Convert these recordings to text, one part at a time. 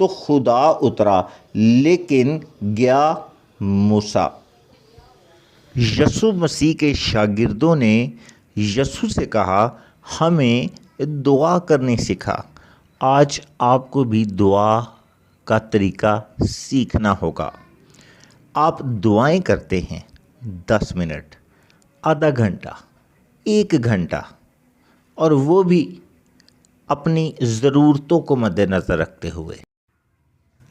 تو خدا اترا لیکن گیا موسیٰ۔ یسوع مسیح کے شاگردوں نے یسوع سے کہا ہمیں دعا کرنے سکھا۔ آج آپ کو بھی دعا کا طریقہ سیکھنا ہوگا۔ آپ دعائیں کرتے ہیں 10 منٹ، آدھا گھنٹہ، 1 گھنٹہ، اور وہ بھی اپنی ضرورتوں کو مد نظر رکھتے ہوئے۔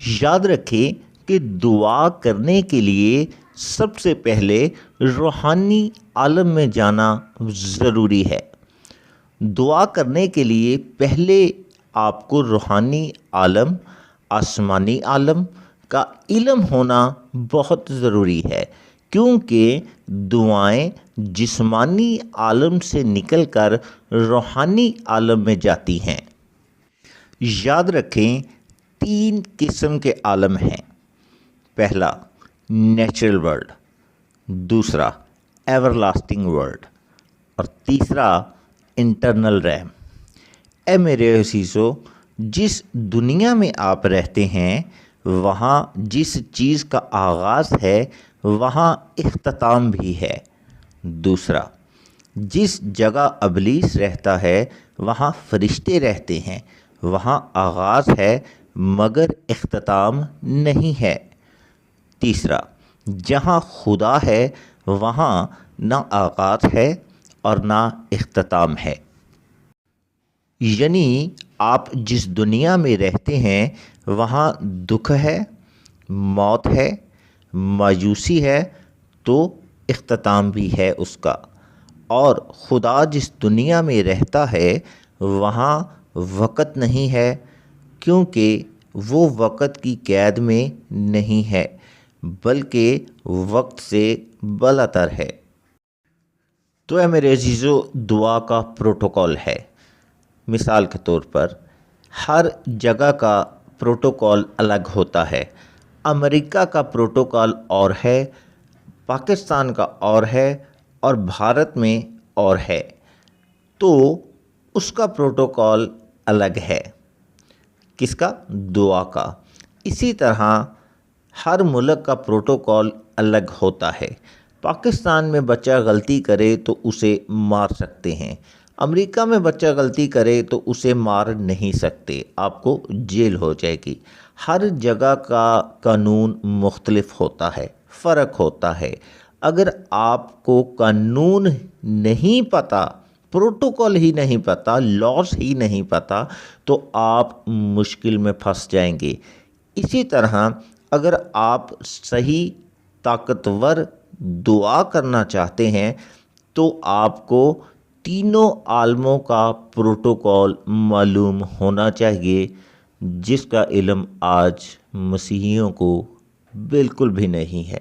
یاد رکھیں کہ دعا کرنے کے لیے سب سے پہلے روحانی عالم میں جانا ضروری ہے۔ دعا کرنے کے لیے پہلے آپ کو روحانی عالم، آسمانی عالم کا علم ہونا بہت ضروری ہے، کیونکہ دعائیں جسمانی عالم سے نکل کر روحانی عالم میں جاتی ہیں۔ یاد رکھیں 3 قسم کے عالم ہیں۔ پہلا نیچرل ورلڈ، دوسرا ایور لاسٹنگ ورلڈ، اور تیسرا انٹرنل ریم۔ اے میرے عزیزو، جس دنیا میں آپ رہتے ہیں وہاں جس چیز کا آغاز ہے وہاں اختتام بھی ہے۔ دوسرا، جس جگہ ابلیس رہتا ہے وہاں فرشتے رہتے ہیں، وہاں آغاز ہے مگر اختتام نہیں ہے۔ تیسرا، جہاں خدا ہے وہاں نہ آغاز ہے اور نہ اختتام ہے۔ یعنی آپ جس دنیا میں رہتے ہیں وہاں دکھ ہے، موت ہے، مایوسی ہے، تو اختتام بھی ہے اس کا۔ اور خدا جس دنیا میں رہتا ہے وہاں وقت نہیں ہے، کیونکہ وہ وقت کی قید میں نہیں ہے بلکہ وقت سے بالاتر ہے۔ تو اے میرے عزیزو، دعا کا پروٹوکول ہے۔ مثال کے طور پر ہر جگہ کا پروٹوکول الگ ہوتا ہے۔ امریکہ کا پروٹوکول اور ہے، پاکستان کا اور ہے، اور بھارت میں اور ہے، تو اس کا پروٹوکول الگ ہے۔ کس کا؟ دعا کا۔ اسی طرح ہر ملک کا پروٹوکول الگ ہوتا ہے۔ پاکستان میں بچہ غلطی کرے تو اسے مار سکتے ہیں، امریکہ میں بچہ غلطی کرے تو اسے مار نہیں سکتے، آپ کو جیل ہو جائے گی۔ ہر جگہ کا قانون مختلف ہوتا ہے، فرق ہوتا ہے۔ اگر آپ کو قانون نہیں پتہ، پروٹوکول ہی نہیں پتہ، لاز ہی نہیں پتہ، تو آپ مشکل میں پھنس جائیں گے۔ اسی طرح اگر آپ صحیح طاقتور دعا کرنا چاہتے ہیں تو آپ کو تینوں عالموں کا پروٹوکول معلوم ہونا چاہیے، جس کا علم آج مسیحیوں کو بالکل بھی نہیں ہے۔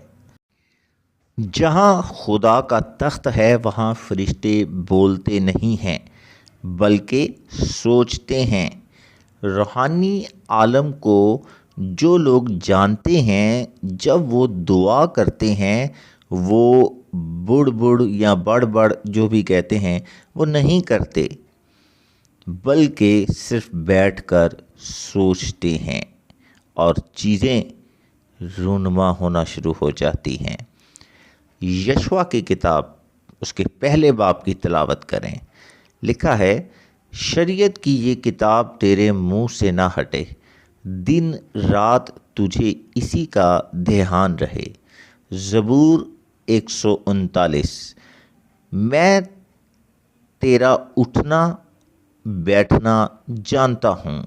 جہاں خدا کا تخت ہے وہاں فرشتے بولتے نہیں ہیں بلکہ سوچتے ہیں۔ روحانی عالم کو جو لوگ جانتے ہیں جب وہ دعا کرتے ہیں وہ بڑ بڑ یا بڑ بڑ جو بھی کہتے ہیں وہ نہیں کرتے، بلکہ صرف بیٹھ کر سوچتے ہیں اور چیزیں رونما ہونا شروع ہو جاتی ہیں۔ یشوع کی کتاب اس کے پہلے باب کی تلاوت کریں۔ لکھا ہے، شریعت کی یہ کتاب تیرے منہ سے نہ ہٹے، دن رات تجھے اسی کا دھیان رہے۔ زبور 139۔ میں تیرا اٹھنا بیٹھنا جانتا ہوں،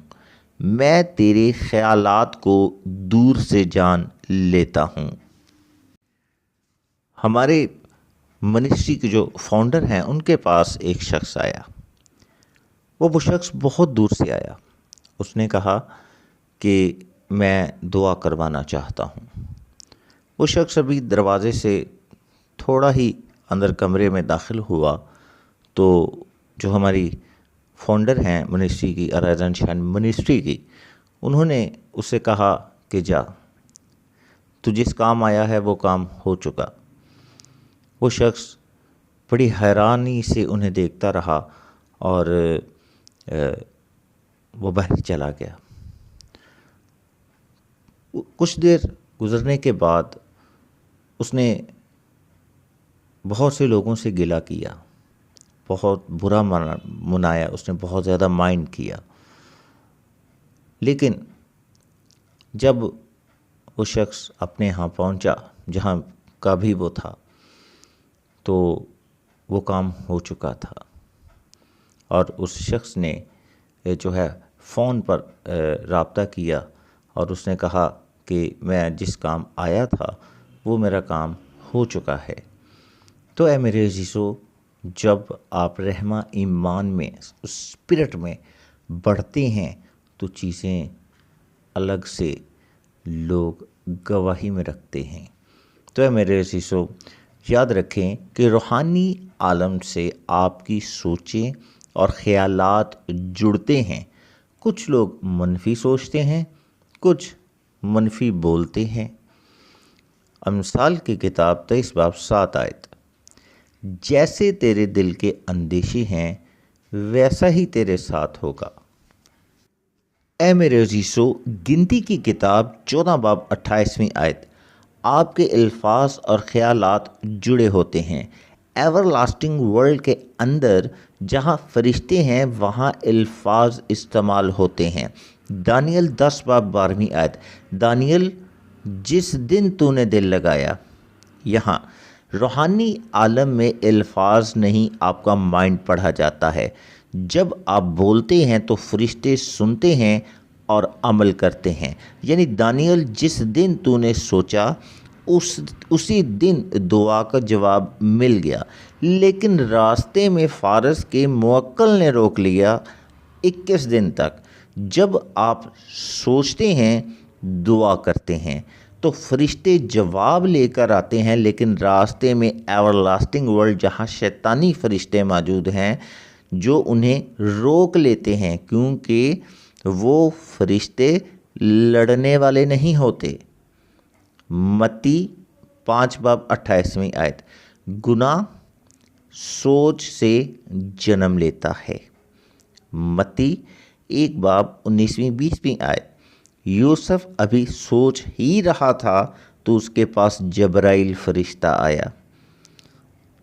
میں تیرے خیالات کو دور سے جان لیتا ہوں۔ ہمارے منسٹری کے جو فاؤنڈر ہیں ان کے پاس ایک شخص آیا، وہ شخص بہت دور سے آیا۔ اس نے کہا کہ میں دعا کروانا چاہتا ہوں۔ وہ شخص ابھی دروازے سے تھوڑا ہی اندر کمرے میں داخل ہوا تو جو ہماری فاؤنڈر ہیں منسٹری کی، ارائزن شان منسٹری کی، انہوں نے اس سے کہا کہ جا، تو جس کام آیا ہے وہ کام ہو چکا۔ وہ شخص بڑی حیرانی سے انہیں دیکھتا رہا اور وہ باہر چلا گیا۔ کچھ دیر گزرنے کے بعد اس نے بہت سے لوگوں سے گلہ کیا، بہت برا منایا، اس نے بہت زیادہ مائنڈ کیا، لیکن جب وہ شخص اپنے ہاں پہنچا جہاں کا بھی وہ تھا تو وہ کام ہو چکا تھا، اور اس شخص نے جو ہے فون پر رابطہ کیا اور اس نے کہا کہ میں جس کام آیا تھا وہ میرا کام ہو چکا ہے۔ تو اے میرے عزیزو، جب آپ رحمہ ایمان میں اس اسپرٹ میں بڑھتے ہیں تو چیزیں الگ سے لوگ گواہی میں رکھتے ہیں۔ تو اے میرے عزیزو، یاد رکھیں کہ روحانی عالم سے آپ کی سوچیں اور خیالات جڑتے ہیں۔ کچھ لوگ منفی سوچتے ہیں، کچھ منفی بولتے ہیں۔ امثال کی کتاب 23 باب 7 آیت: جیسے تیرے دل کے اندیشے ہیں ویسا ہی تیرے ساتھ ہوگا۔ اے میرے عزیزو، گنتی کی کتاب 14 باب 28ویں آیت: آپ کے الفاظ اور خیالات جڑے ہوتے ہیں۔ ایور لاسٹنگ ورلڈ کے اندر جہاں فرشتے ہیں وہاں الفاظ استعمال ہوتے ہیں۔ دانیل 10 باب 12ویں آیت: دانیل، جس دن تو نے دل لگایا۔ یہاں روحانی عالم میں الفاظ نہیں، آپ کا مائنڈ پڑھا جاتا ہے۔ جب آپ بولتے ہیں تو فرشتے سنتے ہیں اور عمل کرتے ہیں۔ یعنی دانیل، جس دن تو نے سوچا اسی دن دعا کا جواب مل گیا، لیکن راستے میں فارس کے موکل نے روک لیا 21 دن تک۔ جب آپ سوچتے ہیں، دعا کرتے ہیں تو فرشتے جواب لے کر آتے ہیں، لیکن راستے میں ایور لاسٹنگ ورلڈ جہاں شیطانی فرشتے موجود ہیں جو انہیں روک لیتے ہیں، کیونکہ وہ فرشتے لڑنے والے نہیں ہوتے۔ متی 5 باب 28ویں آیت: گناہ سوچ سے جنم لیتا ہے۔ متی 1 باب 19ویں 20ویں آیت: یوسف ابھی سوچ ہی رہا تھا تو اس کے پاس جبرائیل فرشتہ آیا۔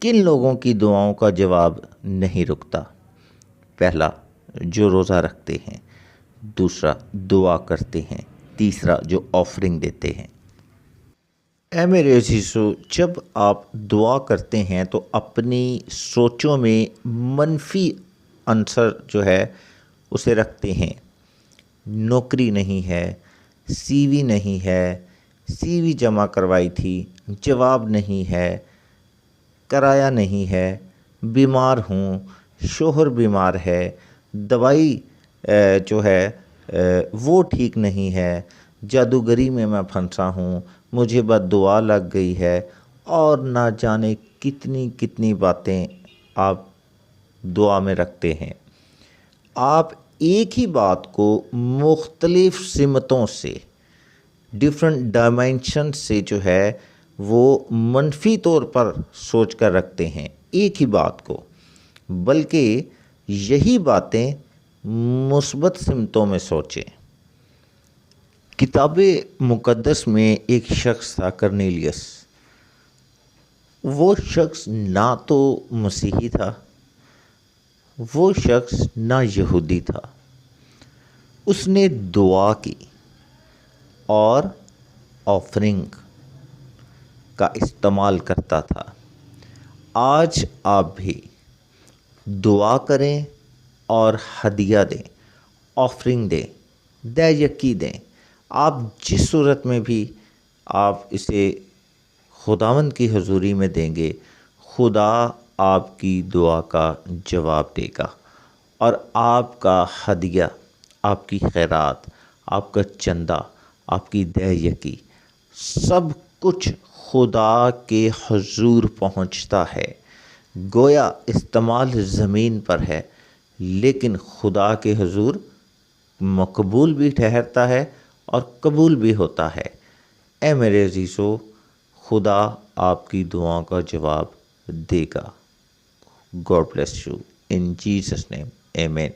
کن لوگوں کی دعاؤں کا جواب نہیں رکتا؟ پہلا، جو روزہ رکھتے ہیں، دوسرا دعا کرتے ہیں، تیسرا جو آفرنگ دیتے ہیں۔ اے میرے عزیزو، جب آپ دعا کرتے ہیں تو اپنی سوچوں میں منفی عنصر جو ہے اسے رکھتے ہیں۔ نوکری نہیں ہے، سی وی نہیں ہے، سی وی جمع کروائی تھی، جواب نہیں ہے، کرایہ نہیں ہے، بیمار ہوں، شوہر بیمار ہے، دوائی جو ہے وہ ٹھیک نہیں ہے، جادوگری میں پھنسا ہوں، مجھے بد دعا لگ گئی ہے، اور نہ جانے کتنی کتنی باتیں آپ دعا میں رکھتے ہیں۔ آپ ایک ہی بات کو مختلف سمتوں سے، ڈیفرنٹ ڈائمینشن سے جو ہے وہ منفی طور پر سوچ کر رکھتے ہیں ایک ہی بات کو، بلکہ یہی باتیں مثبت سمتوں میں سوچیں۔ کتاب مقدس میں ایک شخص تھا، کرنیلیس۔ وہ شخص نہ تو مسیحی تھا، وہ شخص نہ یہودی تھا۔ اس نے دعا کی اور آفرنگ کا استعمال کرتا تھا۔ آج آپ بھی دعا کریں اور ہدیہ دیں، آفرنگ دیں، دے یکی دیں۔ آپ جس صورت میں بھی آپ اسے خداوند کی حضوری میں دیں گے، خدا آپ کی دعا کا جواب دے گا، اور آپ کا ہدیہ، آپ کی خیرات، آپ کا چندہ، آپ کی دے یکی، سب کچھ خدا کے حضور پہنچتا ہے۔ گویا استعمال زمین پر ہے، لیکن خدا کے حضور مقبول بھی ٹھہرتا ہے اور قبول بھی ہوتا ہے۔ اے میرے عزیزو، خدا آپ کی دعاؤں کا جواب دے گا۔ God bless you. In Jesus' name, amen.